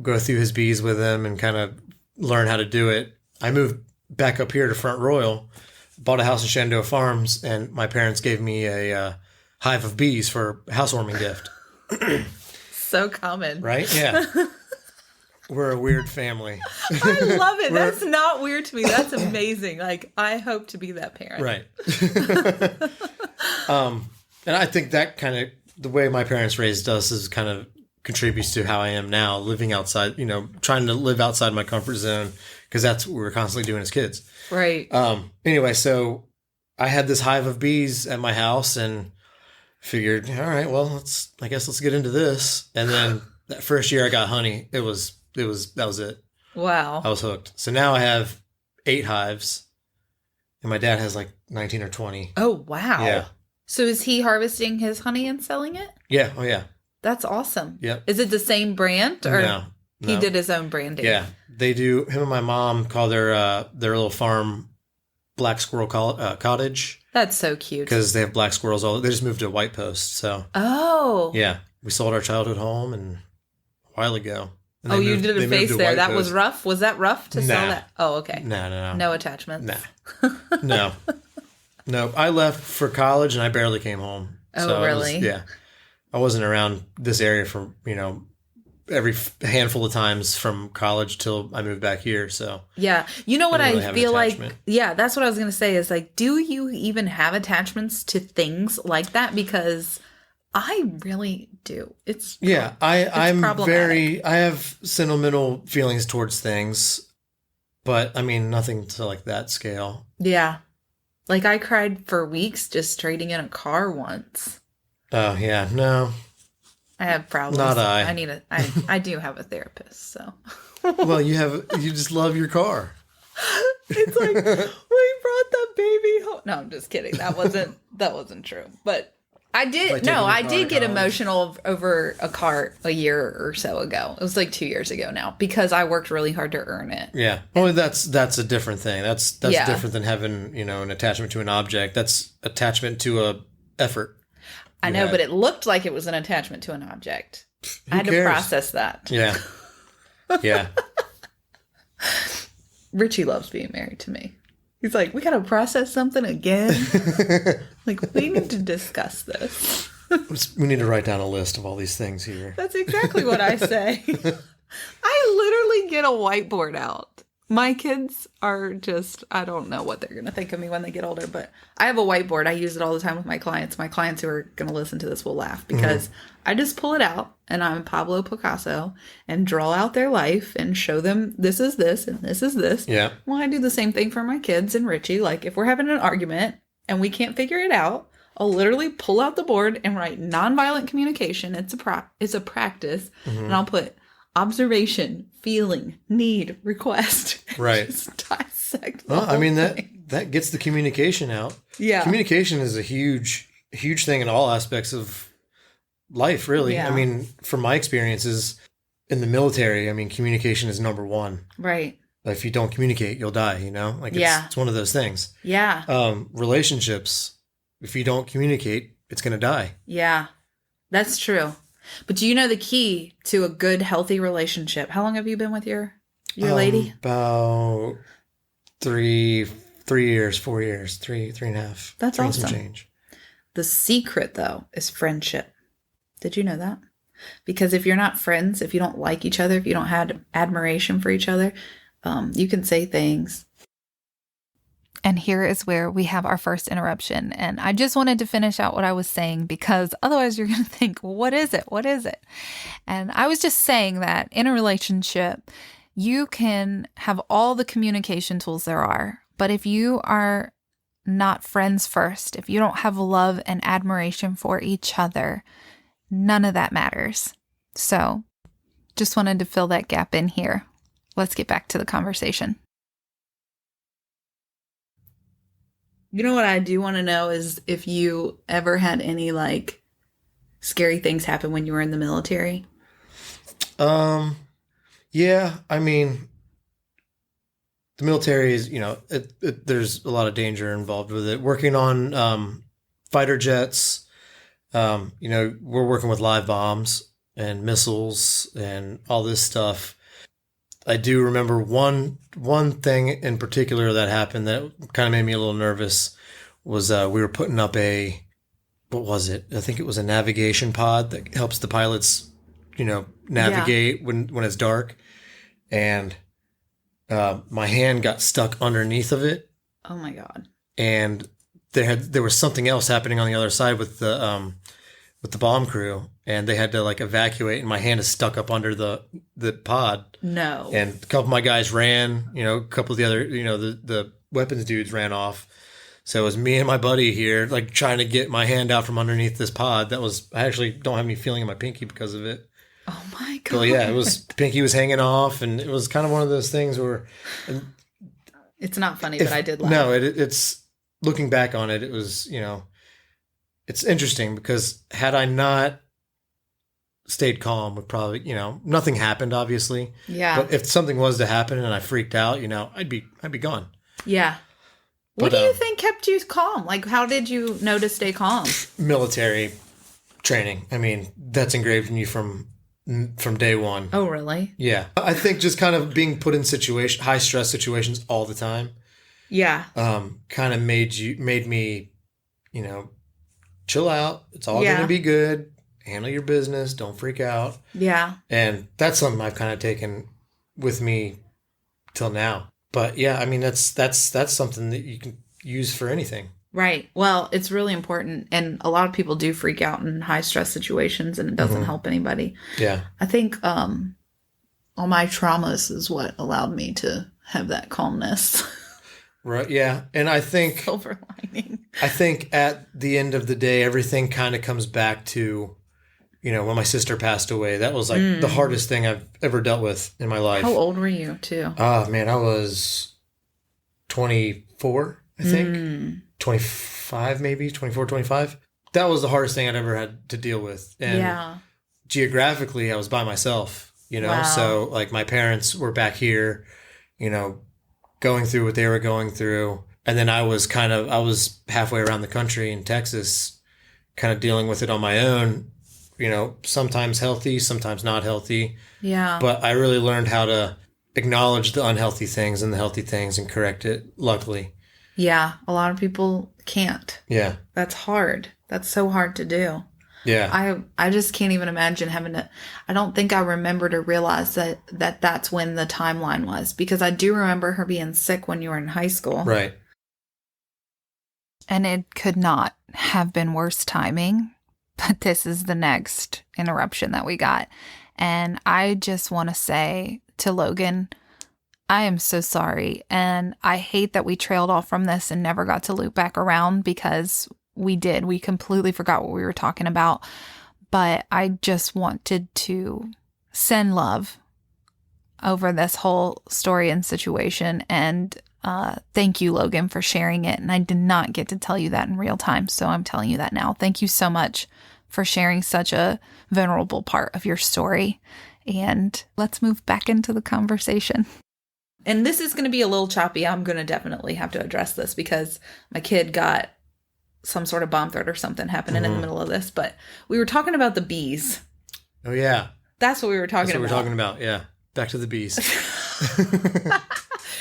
go through his bees with him and kind of learn how to do it. I moved back up here to Front Royal, bought a house in Shenandoah Farms, and my parents gave me a hive of bees for a housewarming gift. So common. Right? Yeah. We're a weird family. I love it. That's not weird to me. That's amazing. Like, I hope to be that parent. Right. And I think that kind of, the way my parents raised us is kind of contributes to how I am now, living outside, trying to live outside my comfort zone, because that's what we were constantly doing as kids. Right. Anyway, so I had this hive of bees at my house and figured, all right, well, I guess let's get into this. And then that first year I got honey, that was it. Wow. I was hooked. So now I have 8 hives and my dad has like 19 or 20. Oh, wow. Yeah. So is he harvesting his honey and selling it? Yeah. Oh, yeah. That's awesome. Yep. Is it the same brand or No. he did his own branding? Yeah. They do. Him and my mom call their little farm Black Squirrel Cottage. That's so cute. Because they have black squirrels they just moved to White Post. So. Oh. Yeah. We sold our childhood home a while ago. And you did a face there. That was rough. Was that rough to sell that? Oh, okay. No. No attachments. No. No. I left for college and I barely came home. Oh, so really? I wasn't around this area for, every handful of times from college till I moved back here. So yeah, you know what really I feel like? Yeah, that's what I was going to say is like, do you even have attachments to things like that? Because I really do. I'm I have sentimental feelings towards things, but I mean, nothing to like that scale. Yeah. Like I cried for weeks just trading in a car once. Oh yeah. No. I have problems. Not I. I do have a therapist, so. Well, you just love your car. It's like, we brought the baby home. No, I'm just kidding. That wasn't true. But I did get emotional over a car a year or so ago. It was like 2 years ago now because I worked really hard to earn it. Yeah. Well, that's a different thing. That's different than having, an attachment to an object. That's attachment to a effort. I know, but it looked like it was an attachment to an object. I had to process that. Yeah. Yeah. Richie loves being married to me. He's like, we got to process something again. Like, we need to discuss this. We need to write down a list of all these things here. That's exactly what I say. I literally get a whiteboard out. My kids are just, I don't know what they're going to think of me when they get older, but I have a whiteboard. I use it all the time with my clients. My clients who are going to listen to this will laugh because I just pull it out and I'm Pablo Picasso and draw out their life and show them this is this and this is this. Yeah. Well, I do the same thing for my kids and Richie. Like if we're having an argument and we can't figure it out, I'll literally pull out the board and write nonviolent communication. It's a practice. And I'll put observation, feeling, need, request. Right. Just dissect dissect. Well, I mean, that gets the communication out. Yeah. Communication is a huge thing in all aspects of life, really. Yeah. I mean, from my experiences in the military, I mean, communication is number one. Right. If you don't communicate, you'll die, you know? Like, it's one of those things. Yeah. Relationships, if you don't communicate, it's going to die. Yeah. That's true. But do you know the key to a good, healthy relationship? How long have you been with your lady? About 3 years, 4 years, three and a half. That's Three and awesome. Some change. The secret, though, is friendship. Did you know that? Because if you're not friends, if you don't like each other, if you don't have admiration for each other, you can say things. And here is where we have our first interruption. And I just wanted to finish out what I was saying, because otherwise you're going to think, what is it? What is it? And I was just saying that in a relationship, you can have all the communication tools there are. But if you are not friends first, if you don't have love and admiration for each other, none of that matters. So just wanted to fill that gap in here. Let's get back to the conversation. You know what I do want to know is if you ever had any like scary things happen when you were in the military. Yeah, I mean, the military is, there's a lot of danger involved with it. Working on fighter jets, we're working with live bombs and missiles and all this stuff. I do remember one thing in particular that happened that kind of made me a little nervous was we were putting up what was it? I think it was a navigation pod that helps the pilots, navigate when it's dark. And my hand got stuck underneath of it. Oh my God. And there was something else happening on the other side with the bomb crew, and they had to like evacuate, and my hand is stuck up under the pod. No. And a couple of my guys ran, a couple of the other, the weapons dudes ran off. So it was me and my buddy here, like trying to get my hand out from underneath this pod. I actually don't have any feeling in my pinky because of it. Oh my God. So yeah, pinky was hanging off, and it was kind of one of those things where it's not funny, but I did laugh. No, it's looking back on it, it was, it's interesting because had I not stayed calm, would probably, nothing happened, obviously. Yeah. But if something was to happen and I freaked out, I'd be gone. Yeah. What do you think kept you calm? Like, how did you know to stay calm? Military training. I mean, that's engraved in you from day one. Oh, really? Yeah. I think just kind of being put in high stress situations all the time. Yeah. Kind of made me, chill out. It's all going to be good. Handle your business. Don't freak out. Yeah. And that's something I've kind of taken with me till now. But yeah, I mean, that's something that you can use for anything. Right. Well, it's really important. And a lot of people do freak out in high stress situations, and it doesn't help anybody. Yeah. I think all my traumas is what allowed me to have that calmness. Right. Yeah. And I think silver lining. I think at the end of the day, everything kind of comes back to, when my sister passed away. That was like the hardest thing I've ever dealt with in my life. How old were you too? Oh man, I was 24, I think. 25 maybe, 24, 25. That was the hardest thing I'd ever had to deal with. And geographically, I was by myself, Wow. So like my parents were back here, going through what they were going through. And then I was halfway around the country in Texas, kind of dealing with it on my own, sometimes healthy, sometimes not healthy. Yeah. But I really learned how to acknowledge the unhealthy things and the healthy things and correct it, luckily. Yeah. A lot of people can't. Yeah. That's hard. That's so hard to do. Yeah. I just can't even imagine having to. I don't think I remember to realize that's when the timeline was, because I do remember her being sick when you were in high school. Right. And it could not have been worse timing, but this is the next interruption that we got. And I just want to say to Logan, I am so sorry. And I hate that we trailed off from this and never got to loop back around, because we did. We completely forgot what we were talking about. But I just wanted to send love over this whole story and situation. And Thank you, Logan, for sharing it. And I did not get to tell you that in real time, so I'm telling you that now. Thank you so much for sharing such a vulnerable part of your story. And let's move back into the conversation. And this is going to be a little choppy. I'm going to definitely have to address this because my kid got some sort of bomb threat or something happening in the middle of this. But we were talking about the bees. Oh, yeah. That's what we were talking about. That's what we're talking about, yeah. Back to the bees.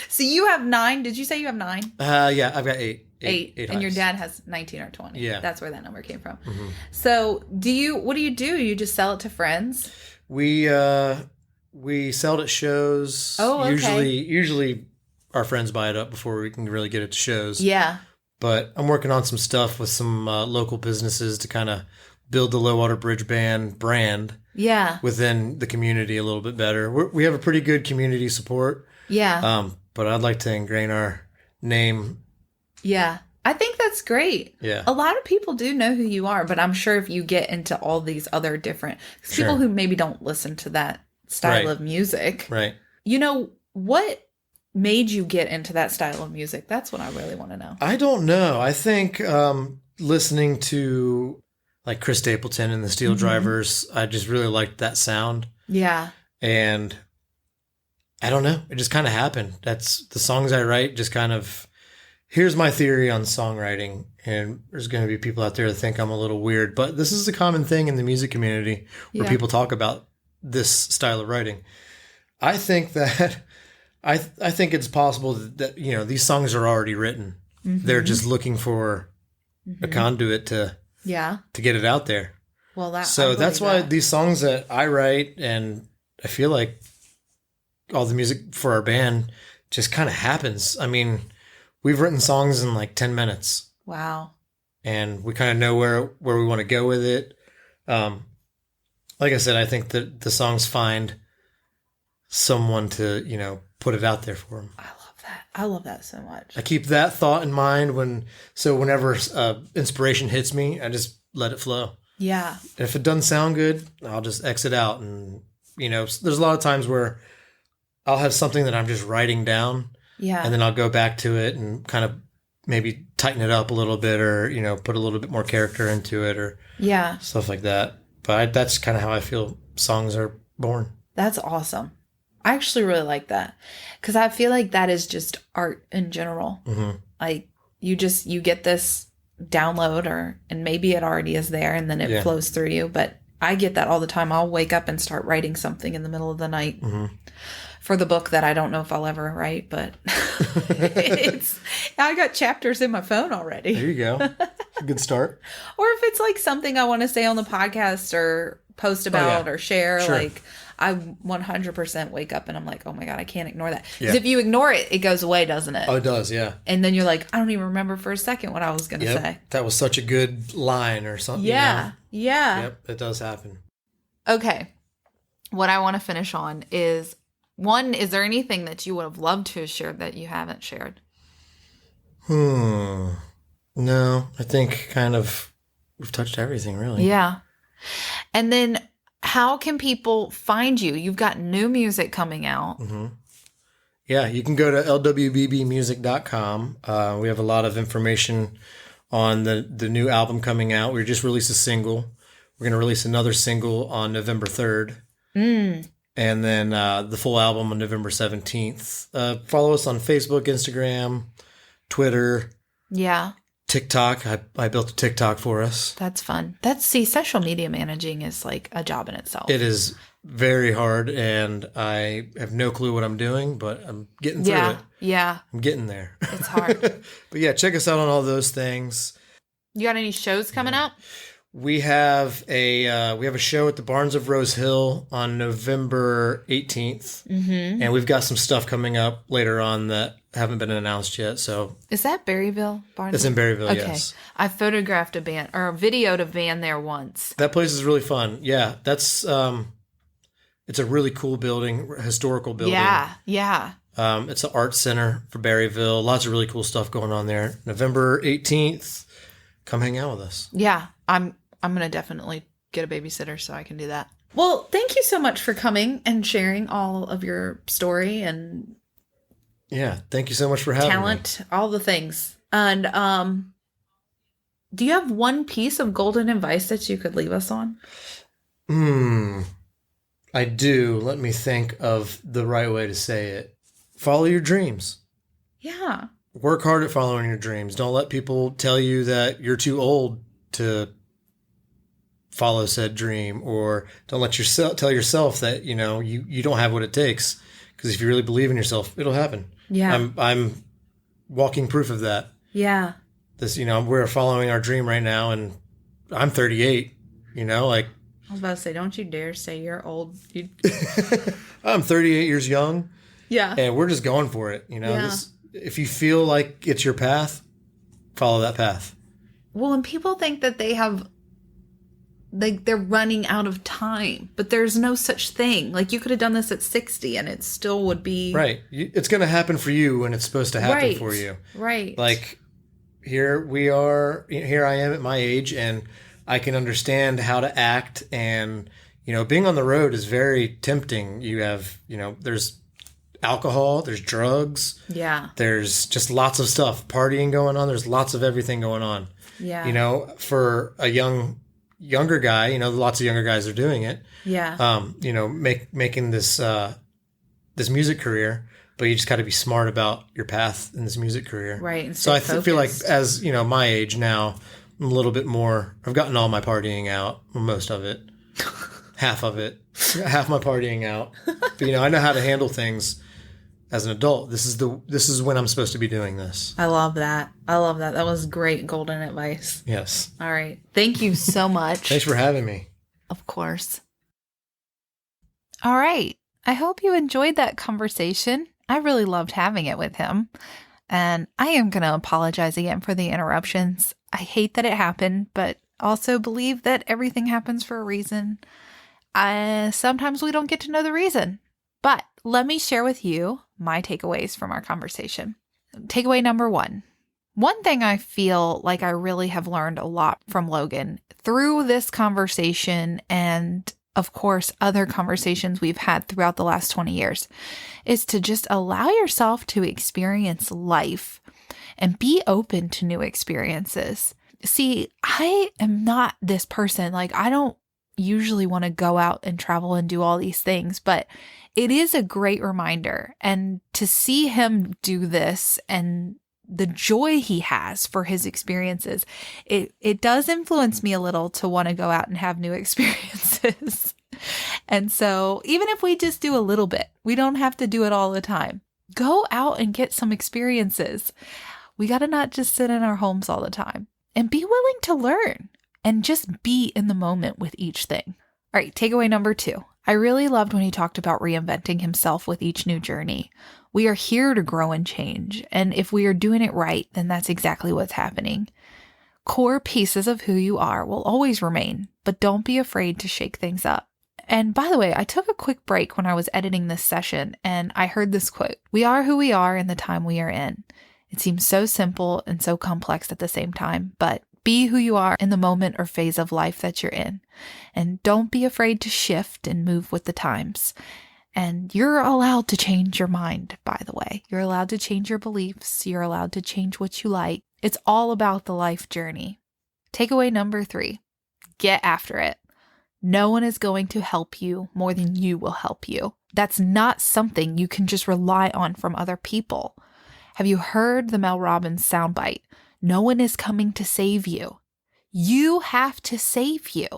So you have 9. Did you say you have 9? Yeah, I've got 8. 8. And your hives. dad has 19 or 20. Yeah. That's where that number came from. Mm-hmm. So what do? You just sell it to friends? We sell it at shows. Oh, okay. Usually our friends buy it up before we can really get it to shows. Yeah. But I'm working on some stuff with some local businesses to kind of build the Low Water Bridge Band brand. Yeah. Within the community a little bit better. We have a pretty good community support. Yeah. But I'd like to ingrain our name. Yeah. I think that's great. Yeah. A lot of people do know who you are, but I'm sure if you get into all these other different people who maybe don't listen to that style of music. Right. You know, what made you get into that style of music? That's what I really want to know. I don't know. I think listening to like Chris Stapleton and the Steel Drivers, I just really liked that sound. Yeah. And I don't know. It just kind of happened. That's the songs I write just kind of, here's my theory on songwriting. And there's going to be people out there that think I'm a little weird, but this is a common thing in the music community where people talk about this style of writing. I think that, I think it's possible that, you know, these songs are already written. Mm-hmm. They're just looking for a conduit to get it out there. Well, that's why these songs that I write, and I feel like all the music for our band just kind of happens. I mean, we've written songs in like 10 minutes. Wow. And we kind of know where we want to go with it. Like I said, I think that the songs find someone to, you know, put it out there for them. I love that so much. I keep that thought in mind whenever inspiration hits me, I just let it flow. Yeah. And if it doesn't sound good, I'll just exit out. And, you know, there's a lot of times where I'll have something that I'm just writing down. Yeah. And then I'll go back to it and kind of maybe tighten it up a little bit, or, you know, put a little bit more character into it, or stuff like that. But that's kind of how I feel songs are born. That's awesome. I actually really like that, because I feel like that is just art in general. Mm-hmm. Like you get this download, and maybe it already is there and then it flows through you. But I get that all the time. I'll wake up and start writing something in the middle of the night for the book that I don't know if I'll ever write, but I got chapters in my phone already. There you go. Good start. Or if it's like something I want to say on the podcast or post about or share, like I 100% wake up and I'm like, oh my God, I can't ignore that. Because if you ignore it, it goes away, doesn't it? Oh, it does, yeah. And then you're like, I don't even remember for a second what I was going to say. That was such a good line or something. Yeah, yeah. Yep, it does happen. Okay. What I want to finish on is, one, is there anything that you would have loved to have shared that you haven't shared? No, I think kind of we've touched everything, really. Yeah. And then how can people find you? You've got new music coming out. Mm-hmm. Yeah, you can go to lwbbmusic.com. We have a lot of information on the new album coming out. We just released a single. We're going to release another single on November 3rd. And then the full album on November 17th. Follow us on Facebook, Instagram, Twitter. Yeah. TikTok. I built a TikTok for us. That's fun. Social media managing is like a job in itself. It is very hard, and I have no clue what I'm doing, but I'm getting through it. Yeah. I'm getting there. It's hard. But yeah, check us out on all those things. You got any shows coming up? We have a show at the Barns of Rose Hill on November 18th, and we've got some stuff coming up later on that haven't been announced yet. So is that Berryville? Barnes? It's in Berryville. Okay. Yes. I photographed a band or videoed a van there once. That place is really fun. Yeah, that's it's a really cool building, historical building. Yeah. It's an art center for Berryville. Lots of really cool stuff going on there. November 18th. Come hang out with us. Yeah, I'm going to definitely get a babysitter so I can do that. Well, thank you so much for coming and sharing all of your story and Yeah. Thank you so much for having talent, all the things. And do you have one piece of golden advice that you could leave us on? I do. Let me think of the right way to say it. Follow your dreams. Yeah. Work hard at following your dreams. Don't let people tell you that you're too old to follow said dream, or don't let yourself tell yourself that, you don't have what it takes. Because if you really believe in yourself, it'll happen. Yeah. I'm walking proof of that. Yeah. We're following our dream right now, and I'm 38, like. I was about to say, don't you dare say you're old. I'm 38 years young. Yeah. And we're just going for it. Yeah. If you feel like it's your path, follow that path. Well, and people think that they're running out of time, but there's no such thing. Like, you could have done this at 60 and it still would be. Right. It's going to happen for you when it's supposed to happen for you. Right. Like, here I am at my age, and I can understand how to act. And, being on the road is very tempting. You have, there's alcohol, there's drugs. Yeah. There's just lots of stuff, partying going on. There's lots of everything going on. Yeah. For a younger guy, lots of younger guys are doing it. Yeah. Making this music career, but you just got to be smart about your path in this music career. Right. And so I feel like, focused. as my age now, I'm a little bit more, I've gotten all my partying out, most of it, half of it, half my partying out. But, I know how to handle things as an adult. This is when I'm supposed to be doing this. I love that. That was great golden advice. Yes. All right. Thank you so much. Thanks for having me. Of course. All right. I hope you enjoyed that conversation. I really loved having it with him. And I am going to apologize again for the interruptions. I hate that it happened, but also believe that everything happens for a reason. Sometimes we don't get to know the reason. But let me share with you my takeaways from our conversation. Takeaway number 1. One thing I feel like I really have learned a lot from Logan through this conversation, and of course, other conversations we've had throughout the last 20 years, is to just allow yourself to experience life and be open to new experiences. See, I am not this person. Like, I don't usually want to go out and travel and do all these things, but it is a great reminder. And to see him do this and the joy he has for his experiences, it does influence me a little to want to go out and have new experiences. And so even if we just do a little bit, we don't have to do it all the time. Go out and get some experiences. We got to not just sit in our homes all the time, and be willing to learn and just be in the moment with each thing. All right, takeaway number 2. I really loved when he talked about reinventing himself with each new journey. We are here to grow and change, and if we are doing it right, then that's exactly what's happening. Core pieces of who you are will always remain, but don't be afraid to shake things up. And by the way, I took a quick break when I was editing this session, and I heard this quote: "We are who we are in the time we are in." It seems so simple and so complex at the same time, but be who you are in the moment or phase of life that you're in. And don't be afraid to shift and move with the times. And you're allowed to change your mind, by the way. You're allowed to change your beliefs. You're allowed to change what you like. It's all about the life journey. Takeaway number 3, get after it. No one is going to help you more than you will help you. That's not something you can just rely on from other people. Have you heard the Mel Robbins soundbite? No one is coming to save you. You have to save you.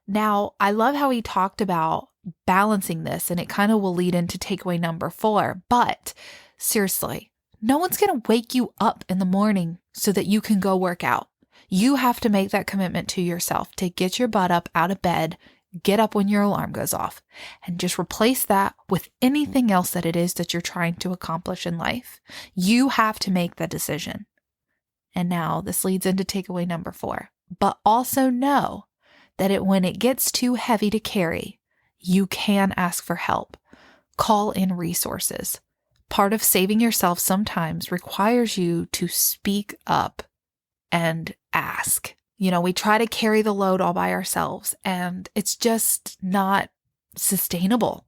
Now, I love how he talked about balancing this, and it kind of will lead into takeaway number 4. But seriously, no one's going to wake you up in the morning so that you can go work out. You have to make that commitment to yourself to get your butt up out of bed, get up when your alarm goes off, and just replace that with anything else that it is that you're trying to accomplish in life. You have to make that decision. And now this leads into takeaway number 4. But also know that when it gets too heavy to carry, you can ask for help. Call in resources. Part of saving yourself sometimes requires you to speak up and ask. We try to carry the load all by ourselves, and it's just not sustainable.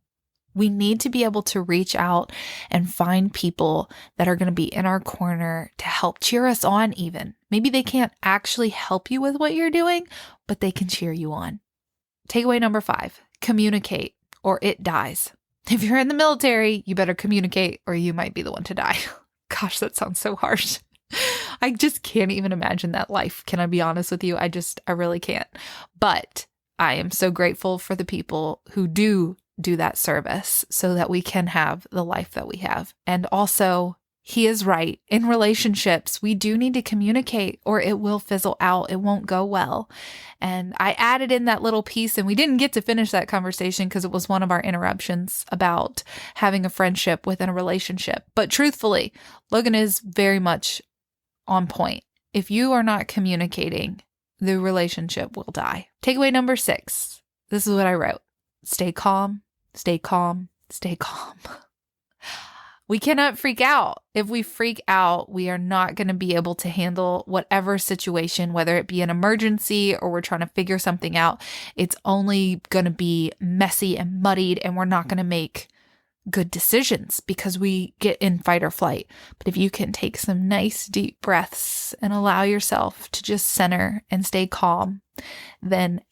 We need to be able to reach out and find people that are going to be in our corner to help cheer us on even. Maybe they can't actually help you with what you're doing, but they can cheer you on. Takeaway number 5, communicate or it dies. If you're in the military, you better communicate or you might be the one to die. Gosh, that sounds so harsh. I just can't even imagine that life. Can I be honest with you? I really can't. But I am so grateful for the people who do that service so that we can have the life that we have. And also, he is right. In relationships, we do need to communicate or it will fizzle out. It won't go well. And I added in that little piece, and we didn't get to finish that conversation because it was one of our interruptions about having a friendship within a relationship. But truthfully, Logan is very much on point. If you are not communicating, the relationship will die. Takeaway number 6. This is what I wrote. Stay calm, stay calm, stay calm. We cannot freak out. If we freak out, we are not going to be able to handle whatever situation, whether it be an emergency or we're trying to figure something out. It's only going to be messy and muddied, and we're not going to make good decisions because we get in fight or flight. But if you can take some nice deep breaths and allow yourself to just center and stay calm, then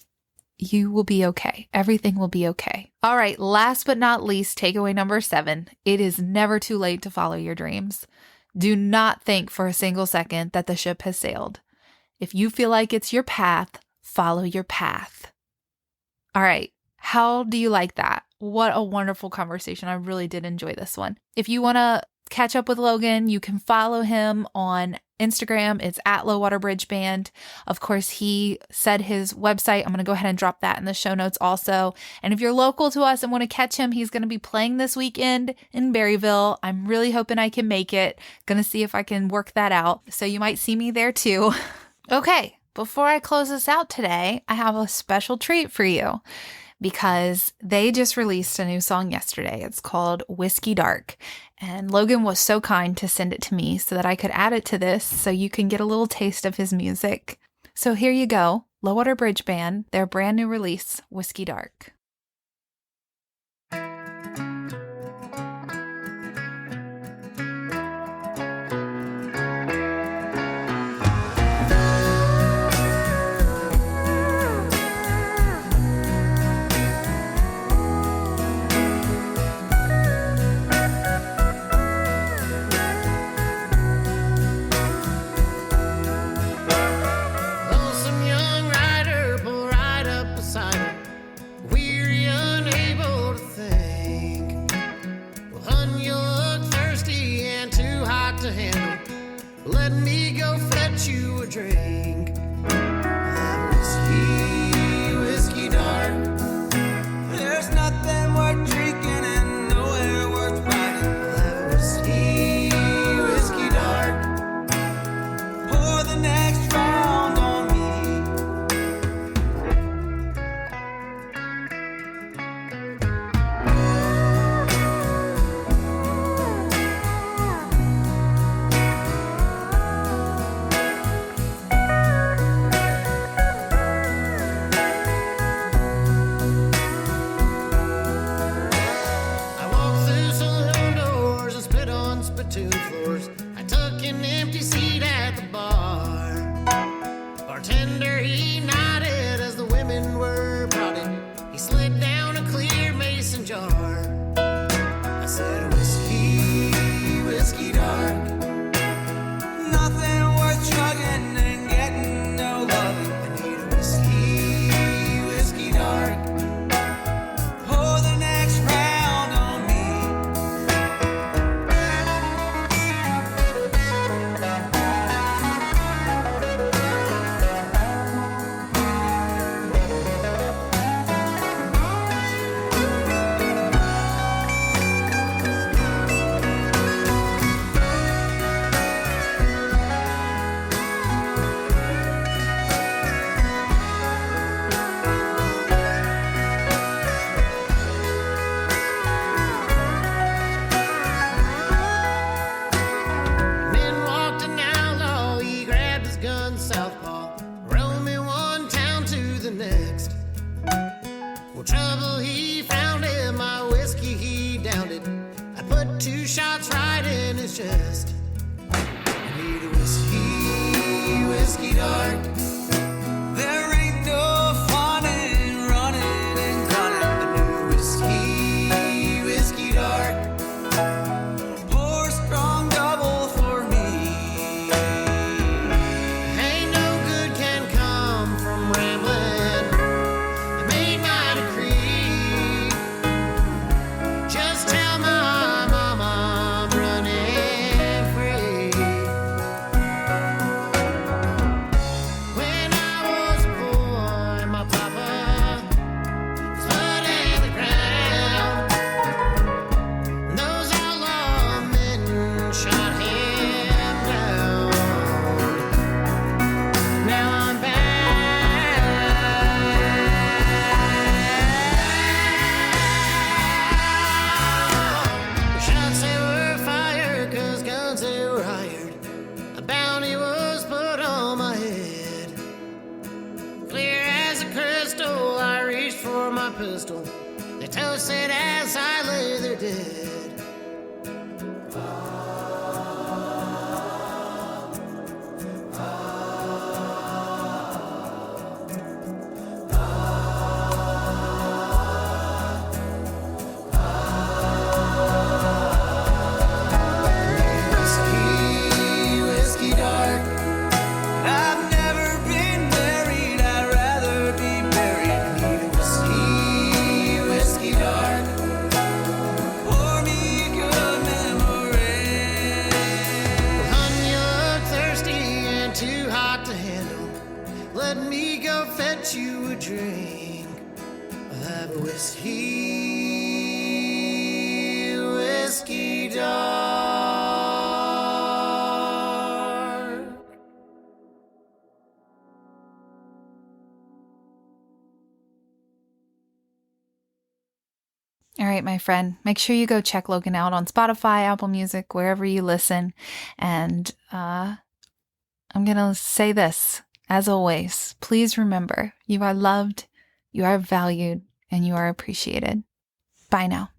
you will be okay. Everything will be okay. All right. Last but not least, takeaway number 7. It is never too late to follow your dreams. Do not think for a single second that the ship has sailed. If you feel like it's your path, follow your path. All right. How do you like that? What a wonderful conversation. I really did enjoy this one. If you want to catch up with Logan, you can follow him on Instagram. It's at Low Water Bridge Band. Of course, he said his website. I'm going to go ahead and drop that in the show notes also. And if you're local to us and want to catch him, he's going to be playing this weekend in Berryville. I'm really hoping I can make it. Going to see if I can work that out. So you might see me there too. Okay, before I close this out today, I have a special treat for you, because they just released a new song yesterday. It's called Whiskey Dark. And Logan was so kind to send it to me so that I could add it to this so you can get a little taste of his music. So here you go. Low Water Bridge Band, their brand new release, Whiskey Dark. chest. I need a whiskey dark. There ain't no fun in running and gunning. A new whiskey dark. Pour strong double for me. Ain't no good can come from rambling. I made my decree. Just tell my mama I'm running free. When I was a boy, my papa stood in the ground. Those outlaw men shot him down. Now I'm back. Shots they were fired, 'cause guns they were hired. A bounty was put on my head. Clear as a crystal, I reached for my pistol. They toasted as I lay there dead. Whiskey dark. I've never been married, I'd rather be buried. Need a whiskey dark. Pour me a good memory. Honey, you look thirsty and too hot to handle. Let me go fetch you a drink. I'll have a whiskey dark. All right, my friend, make sure you go check Logan out on Spotify, Apple Music, wherever you listen. And I'm going to say this, as always, please remember, you are loved, you are valued, and you are appreciated. Bye now.